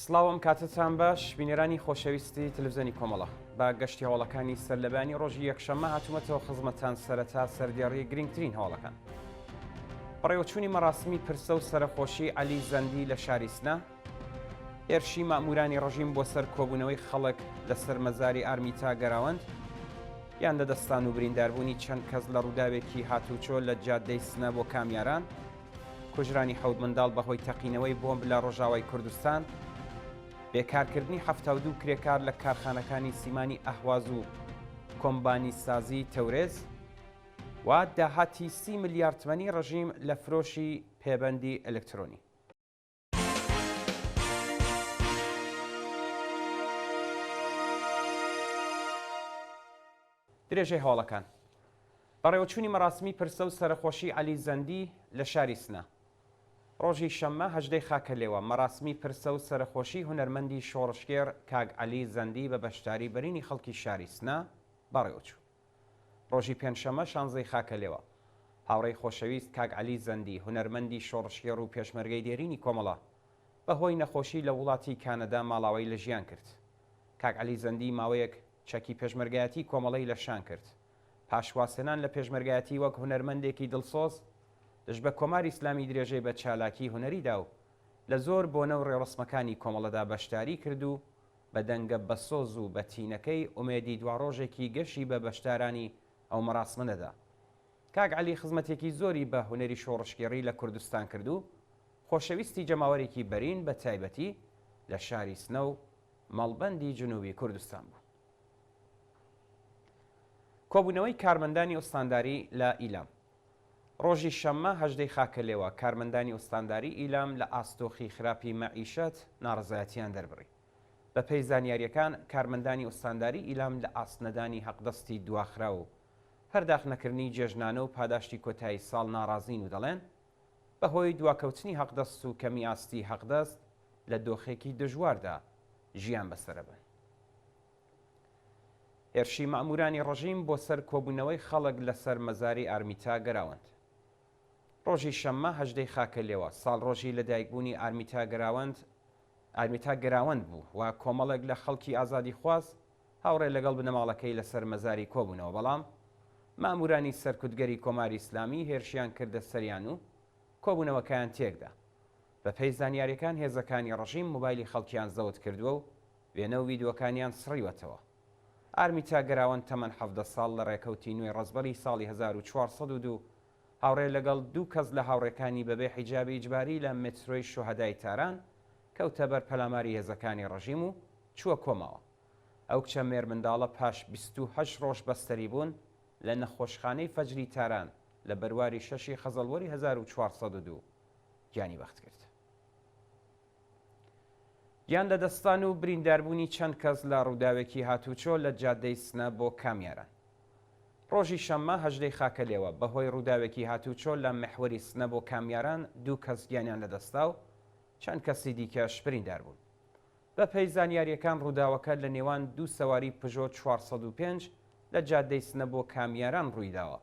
سڵاوم کاتتان باش بینێرانی خۆشەویستی تلڤیزیۆنی کۆمەڵە با گەشتی هەوڵەکانی سەرلەبانی ڕۆژی یەکشەممە هاتوومەتەوە خزمەتان سەرەتا سەردێڕی گرنگترین هەوڵەکان. بەڕێوەچوونی مەراسمی پرسە و سەرخۆشی عەلی زەندی لە شاری سنە، هێرشی مامورانی ڕژیم بۆ سەر کۆبوونەوەی خەڵک لەسەر مەزاری ئارمیتا گەراوەند، یان لەدەستان و برینداربوونی چەند کەس لە ڕووداوێکی هاتوچۆ لە جادەی سنە بۆ کامیاران، کوژرانی حەوت منداڵ بەهۆی تەقینەوەی بۆمب لە ڕۆژاوای کوردستان، بێکارکردنی 72 کرێکار لە کارخانەکانی سیمانی ئەهواز و کۆمبانی سازی تەورێز و داهاتی 30 ملیارد تمەنی ڕژیم لە فرۆشی پێبەندی ئەلکترۆنی. درێژەی هەوڵەکان بەڕێوەچوونی مەراسمی پرسە و سەرخۆشی عەلی زەندی لە شاری سنە، ڕۆژی شەممە 18 خاکە لێوە مەراسمی پرسە و سەرخۆشی هونەرمەندی شۆڕشگێر کاگ عەلی زەندی بە بەشداری بەرینی خەڵکی شاری سنە بەڕێوەچوو. ڕۆژی پێنجشەممە 16 خاکە لێوە هاوڕێی خۆشەویست کاگ عەلی زەندی هونەرمەندی شۆڕشگێر و پێشمەرگەی دێرینی کۆمەڵە بەهۆی نەخۆشی لە وڵاتی کانەدا ماڵاوی لە ژیان کرد. کاگ عەلی زەندی ماوەیەک چەکی پێشمەرگایەتی کۆمەڵەی لە شان کرد. پاشواسێنان لە پێشمەرگایەتی وەک هونەرمەندێکی دڵسۆز دژ بە کۆماری ئیسلامی درێژەی بە چالاکی هونەریدا و لە زۆر بۆنە و ڕێڕسمەکانی کۆمەڵەدا بەشداری کرد و بە دەنگە بەسۆز و بە تینەکەی ئومێدی دواڕۆژێکی گەشی بە بەشدارانی ئەو مەراسمەدا. کاگ عەلی خزمەتێکی زۆری بە هونەری شۆڕشگێڕی لە کوردستان کرد و خۆشەویستی جەماوەرێکی بەرین بە تایبەتی لە شاری سنە و مەڵبەندی جنوبی کوردستان بوو. کۆبوونەوەی کارمەندانی ئوستانداری لە ئیلام ڕۆژی شەممە 18 خاکە لێوە کارمەندانی ئوستانداری ئیلام لە ئاستۆخی خراپی مەعیشەت ناڕزایەتیان دەربڕی. بە پێی زانیاریەکان کارمەندانی ئوستانداری ئیلام لە ئاستنەدانی حەقدەستی دواخرا و هەرداخنەکردنی جێژنانە و پاداشتی کۆتایی ساڵ ناڕازین و دەڵێن بەهۆی دواکەوتنی حەقدەست و کەمی ئاستی حەقدەست لە دۆخێکی دژواردا ژیان بەسەرەبن. هێرشی مامورانی ڕژیم بۆ سەر کۆبوونەوەی خەڵک لەسەر مەزاری ئارمیتا گەراوەند. ڕۆژی شەممە 18 خاکە لێوە ساڵڕۆژی لەدایکبوونی ئارمیتا گەراوەند بوو و کۆمەڵێک لە خەڵکی ئازادی خواست هاوڕێ لەگەڵ بنەماڵەکەی لەسەر مەزاری کۆبوونەوە، بەڵام مامورانی سەرکوتگەری کۆماری ئیسلامی هێرشیان کردە سەریان و کۆبوونەوەکەیان تێکدا. بە پێی زانیاریەکان هێزەکانی ڕژیم موبایلی خەڵکیان زەوت کردووە و وێنە و ڤیدیۆکانیان سڕیوەتەوە. ئارمیتا گەراوەند تەمەن 17 ساڵ لە ڕێکەوتی نوێی ڕەزبەری ساڵی 1402 هاوڕێ لەگەڵ 2 کەس لە هاوڕێکانی بەبێ حیجابی ئیجباری لە مترۆی شوهەدای تاران کەوتە بەر پەلاماری هێزەکانی ڕژیم و چووە کۆماوە. ئەو کچە مێر منداڵە پاش 28 ڕۆژ بەستەری بوون لە نەخۆشخانەی فەجری تاران لە بەرواری 6 خەزەڵوەری 1402 گیانی بەخت کرد. یان لە دەستان و برینداربوونی چەند کەس لە ڕووداوێکی هاتوچۆ لە جادەی سنە بۆ کامیاران. ڕۆژی شەممە 18 خاکە لێوە بەهۆی ڕووداوێکی هاتوچۆ لە مەحوەری سنە بۆ کامیاران 2 کەس گیانیان لەدەستا و چەند کەسی دیکەش بریندار بوون. بە پێی زانیاریەکان ڕووداوەکە لە نێوان 2 سەواری پژۆ 405 لە جادەی سنە بۆ کامیاران ڕوویداوە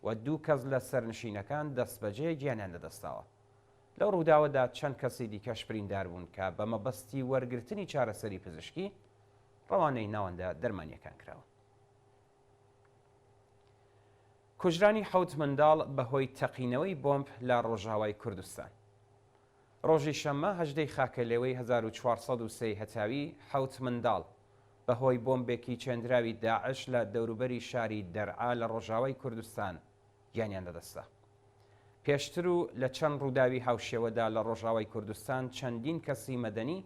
و 2 کەس لە سەرنشینەکان دەستبەجێ گیانیان لەدەستاوە. لەو ڕووداوەدا چەند کەسی دیکەش بریندار بوون کە بە مەبەستی وەرگرتنی چارەسەری پزیشکی ڕەوانەی ناوەندە دەرمانیەکان کراوە. کوژرانی حەوت منداڵ بەهۆی تەقینەوەی بۆمب لە ڕۆژاوای کوردستان. ڕۆژی شەممە 18 خاکە لێوەی 1403 هەتاوی حەوت منداڵ بەهۆی بۆمبێکی چێندراوی داعش لە دەوروبەری شاری دەرعا لە ڕۆژاوای کوردستان گیانیان لەدەستا. پێشتر و لە چەند ڕووداوی هاوشێوەدا لە ڕۆژاوای کوردستان چەندین کەسی مەدەنی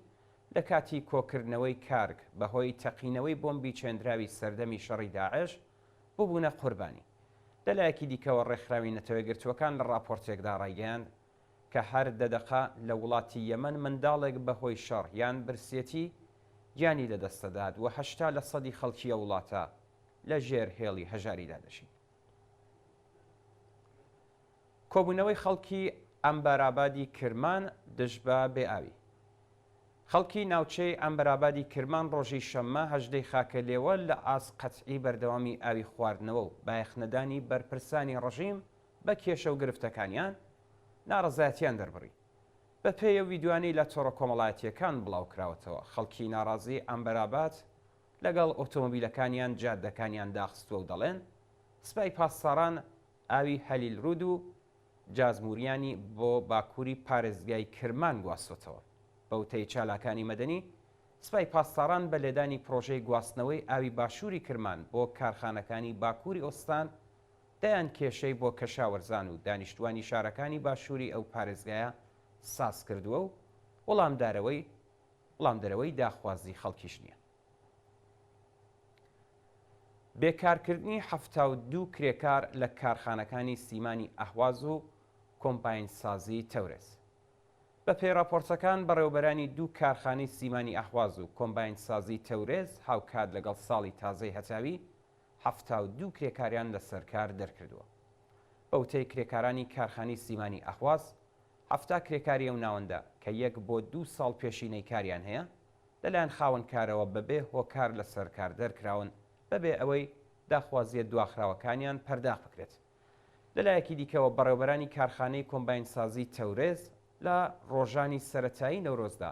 لە کاتی کۆکردنەوەی کارگ بەهۆی تەقینەوەی بۆمبی چێندراوی سەردەمی شەڕی داعش ببوونە قوربانی. لەلایەکی دیکەوە ڕێکخراوی نەتەوەیەگرتووەکان لە راپۆرتێکدا ڕایگەیاند کە هەر دەدەقا لە وڵاتی یەمەن منداڵێک بەهۆی شەڕ یان برسێتی گیانی لەدەستەدات و 80% خەڵکی وڵاتە لە ژێر هێڵی هەژاریدا دەژین. کۆبوونەوەی خەڵکی ئەمبەرابادی کرمان دژبە بێئاوی. خەڵکی ناوچەی ئەمبەرابادی کرمان ڕۆژی شەممە 18 خاکە لێوە لە ئاس قەتعی بەردەوامی ئاوی خواردنەوە و بایەخنەدانی بەرپرسانی ڕژیم بە کێشە و گرفتەکانیان ناڕەزایەتیان دەربڕی. بە بە پێی ڤیددیوانی لە تۆڕە کۆمەڵایەتیەکان بڵاوکراوەتەوە خەڵکی ناڕازی ئەمبەرابات لەگەڵ ئۆتۆمۆبیلەکانیان جادەکانیان داخستووە و دەڵێن سپای پاسەڕان ئاوی هەلیل ڕود و جازموریانی بۆ باکووری پارێزگای کرمان گواستوتەوە. بەوتەی چالاکانی مەدەنی سپای پاسەڕان بە لێدانی پرۆژەی گواستنەوەی ئاوی باشووری کرمان بۆ کارخانەکانی باکووری ئۆستان دەیان کێشەی بۆ کەشاوەرزان و دانیشتوانی شارەکانی باشووری ئەو پارێزگایە ساز کردووە و وەڵامدەرەوەی داخوازی خەڵکیش نییە. بێکارکردنی 72 کرێکار لە کارخانەکانی سیمانی ئەهواز و کۆمپاینسازی تەورێز. بە پێی راپۆرتەکان بەڕێوەبەرانی دوو کارخانەی سیمانی ئەهواز و کۆمپاینسازی تەورێز هاوکات لەگەڵ ساڵی تازەی هەتاوی 72 کرێکاریان لەسەر کار دەرکردووە. بەوتەی کرێکارانی کارخانەی سیمانی ئەهواز 70 کرێکاری ئەو ناوەندە کە 1 بۆ 2 ساڵ پێشینەی کاریان هەیە لەلایەن خاوەنکارەوە بەبێ هۆکار لەسەر کار دەرکراون بەبێ ئەوەی داخوازیە دواخراوەکانیان پەرداخ بکرێت. لەلایەکی دیکەوە بەڕێوەبەرانی کارخانەی کۆمباینسازی تەورێز لە ڕۆژانی سەرەتایی نەورۆزدا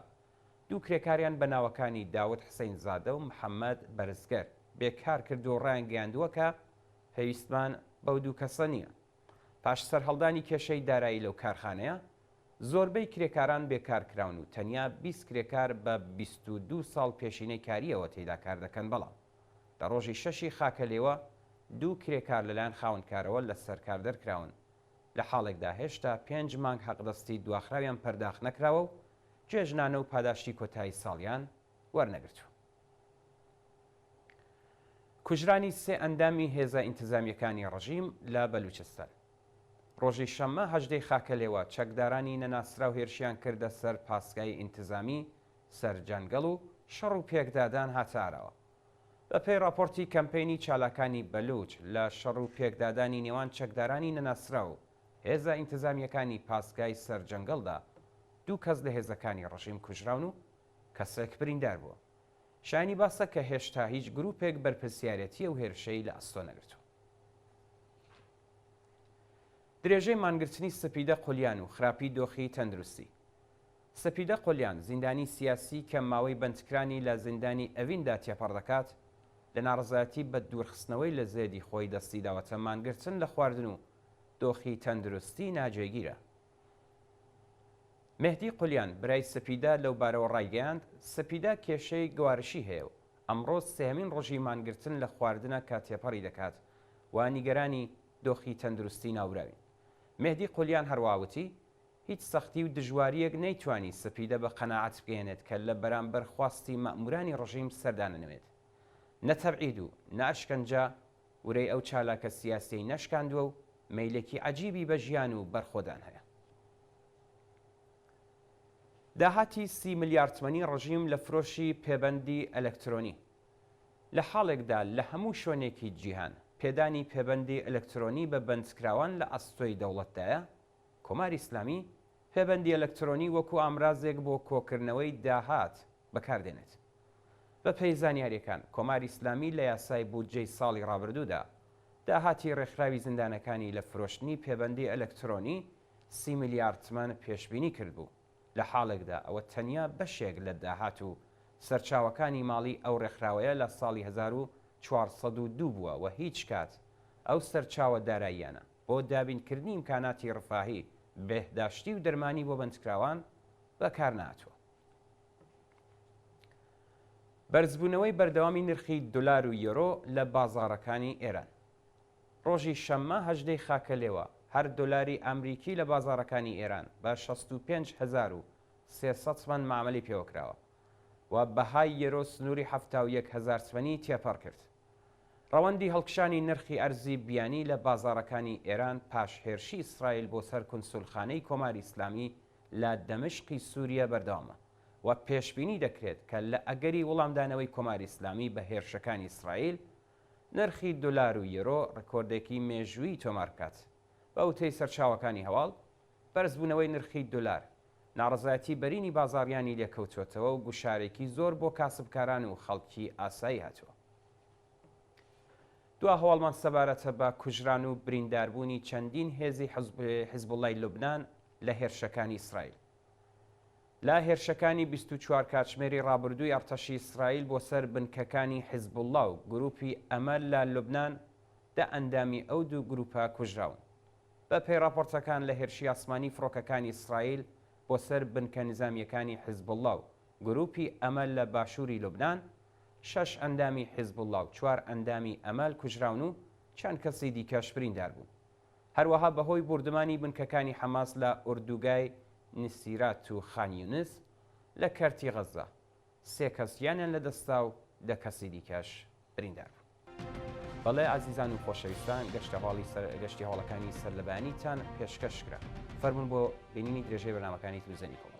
دوو کرێکاریان بە ناوەکانی داود حسین زادە و محەممەد بەرزگەر بێکار کرد و ڕایان گەیاندووە کە پێویستمان بەو دوو کەسە نییە. پاش سەرهەڵدانی کێشەی دارایی لەو کارخانەیە زۆربەی کرێکاران بێکارکراون و تەنیا 20 کرێکار بە 22 ساڵ پێشینەی کاریەوە تێدا کار دەکەن. بەڵام لە ڕۆژی 6 خاکەلێوە دوو کرێکار لەلایەن خاوەنکارەوە لە سەرکار دەرکراون. لە حاڵێکدا هێشتا 5 مانگ حەقدەستی دواخراویان پەرداخ نەکراوە و جێژنانە و پاداشتی کۆتایی ساڵیان وەرنەگرتووە. کوژرانی سێ ئەندامی هێزە ئینتزامیەکانی ڕژیم لە بەلوچستان. ڕۆژی شەممە هەژدەی خاکەلێوە چەکدارانی نەناسرا و هێرشیان کردە سەر پاسگای ئینتزامی سەرجەنگەڵ و شەڕ و پێکدادان هاتارەوە. بە پێی راپۆرتی کەمپینی چالاکانی بەلوچ لە شەڕ و پێکدادانی نێوان چەکدارانی نەناسرا و هێزە ئینتزامیەکانی پاسگای سەرجەنگەڵدا 2 کەس لە هێزەکانی ڕژیم کوژراون و کەسێک بریندار بووە. شایانی باسە کە هێشتا هیچ گروپێک بەرپرسیارەتیە و هێرشەی لە ئەستۆ نەگرتووە. درێژەی مانگرتنی سپیدە قولیان و خراپی دۆخی تەندروستی. سپیدە قولیان زیندانی سیاسی کە ماوەی بەندکرانی لە زیندانی ئەڤیندا تێپەڕ دەکات لە ناڕزایەتی بە دوورخستنەوەی لە زێدی خۆی دەستی داوەتە مانگرتن لە خواردن و دۆخی تەندروستی ناجێگیرە. مهدی قولیان برای سپیدە لەو بارەوە ڕایگەیاند سپیدە کێشەی گوارشی هەیە و ئەمڕۆ سێهەمین ڕۆژی مانگرتن لە خواردنە کە تێپەڕی دەکات و نیگەرانی دۆخی تەندروستی ناوراوین. مهدی قولیان هەروەوتی هیچ سەختی و دژواریەک نەیتوانی سپیدە بە قەناعەت بگەێنێت کە لە بەرامبەر خواستی مەئمورانی ڕژیم سەردانەنەوێت. نەتەبعید و نەئەشکەنجە ورەی ئەو چالاکە سیاسی نەشکاندووە و مەیلێکی عەجیبی بە ژیان و بەرخۆدان هەیە. داهاتی 30 ملیار تمەنی ڕژیم لە فرۆشی پێبەندی ئەلەکترۆنی. لە حاڵێکدا لە هەموو شوێنێکی جیهان پێدانی پێبەندی ئەلەکترۆنی بە بەندکراوان لە ئەستۆی دەوڵەتدایە، کۆماری ئیسلامی پێبەندی ئەلەکترۆنی وەکو ئامرازێک بۆ کۆکردنەوەی داهات بەکاردێنێت. بە پێی زانیاریەکان کۆماری ئیسلامی لە یاسای بودجەی ساڵی ڕابردوودا داهاتی ڕێکخراوی زیندانەکانی لە فرۆشتنی پێبەندی ئەلەکترۆنی 30 میلیار تمەن پێشبینی کردبوو. لە حاڵێکدا ئەوە تەنیا بەشێک لە داهات و سەرچاوەکانی ماڵی ئەو ڕێکخراوەیە لە ساڵی 1402 بووە و هیچ کات ئەو سەرچاوە داراییانە بۆ دابینکردنی ئیمکاناتی ڕفاهی بەهداشتی و دەرمانی بۆ بەندکراوان بەکار نهاتووە. بەرزبوونەوەی بەردەوامی نرخی دۆلار و یۆرۆ لە بازاڕەکانی ئێران. ڕۆژی شەممە هەژدەی خاکەلێوە هەر دۆلاری ئەمریکی لە بازاڕەکانی ئێران بە 65,300 تمەن معاملەی پێوەکراوە و بەهای یۆرۆ سنووری 71,000 تمەنی تێپەڕ کرد. ڕەوەندی هەڵکشانی نرخی ئەرزی بیانی لە بازاڕەکانی ئێران پاش هێرشی ئیسرائیل بۆ سەر کونسولخانەی کۆماری ئیسلامی لە دەمشقی سووریە بەردەوامە و پێشبینی دەکرێت کە لە ئەگەری وەڵامدانەوەی کۆماری ئیسلامی بە هێرشەکانی ئیسرائیل نرخی دۆلار و یۆرۆ ڕکۆردێکی مێژووی تۆمار بکات. بە وتەی سەرچاوەکانی هەواڵ بەرزبوونەوەی نرخی دۆلار ناڕزایەتی بەرینی بازاڕیانی لێکەوتوێتەوە و گوشارێکی زۆر بۆ کاسبکاران و خەڵکی ئاسایی هاتووە. دوا هەواڵمان سەبارەتە بە کوژران و برینداربوونی چەندین هێزی حیزبوڵای لوبنان لە هێرشەکانی ئیسرائیل. لا هێرشەکانی 24 کاتژمێری ڕابردووی ئەرتەشی ئیسرائیل بۆ سەر بنکەکانی حیزب الله و گروپی ئەمەل لە لوبنان دە ئەندامی ئەو دوو گروپە کوژراون. بە پێی راپۆرتەکان لە هێرشی ئاسمانی فڕۆکەکانی ئیسرائیل بۆ سەر بنکە نظامیەکانی حیزب الله و گروپی ئەمەل لە باشووری لوبنان 6 ئەندامی حیزب الله و 4 ئەندامی ئەمەل کوژراون و چەند کەسی دیکەش بریندار بوو. هەروەها بەهۆی بردمانی بنکەکانی حەماس لە ئوردوگای نسیرات و خانیونس لە کەرتی غەزە 3 کەس یانیان لەدەستا و 10 کەسی دیکەش بریندار بوو. بەڵێ عزیزان و خۆشەویستان گەشتی هەوڵەکانی سەرلەبانیتان پێشکەشکرا. فەرمون بۆ بینینی درێژەی بەرنامەکانی تلڤیزیۆنی کۆمەڵ.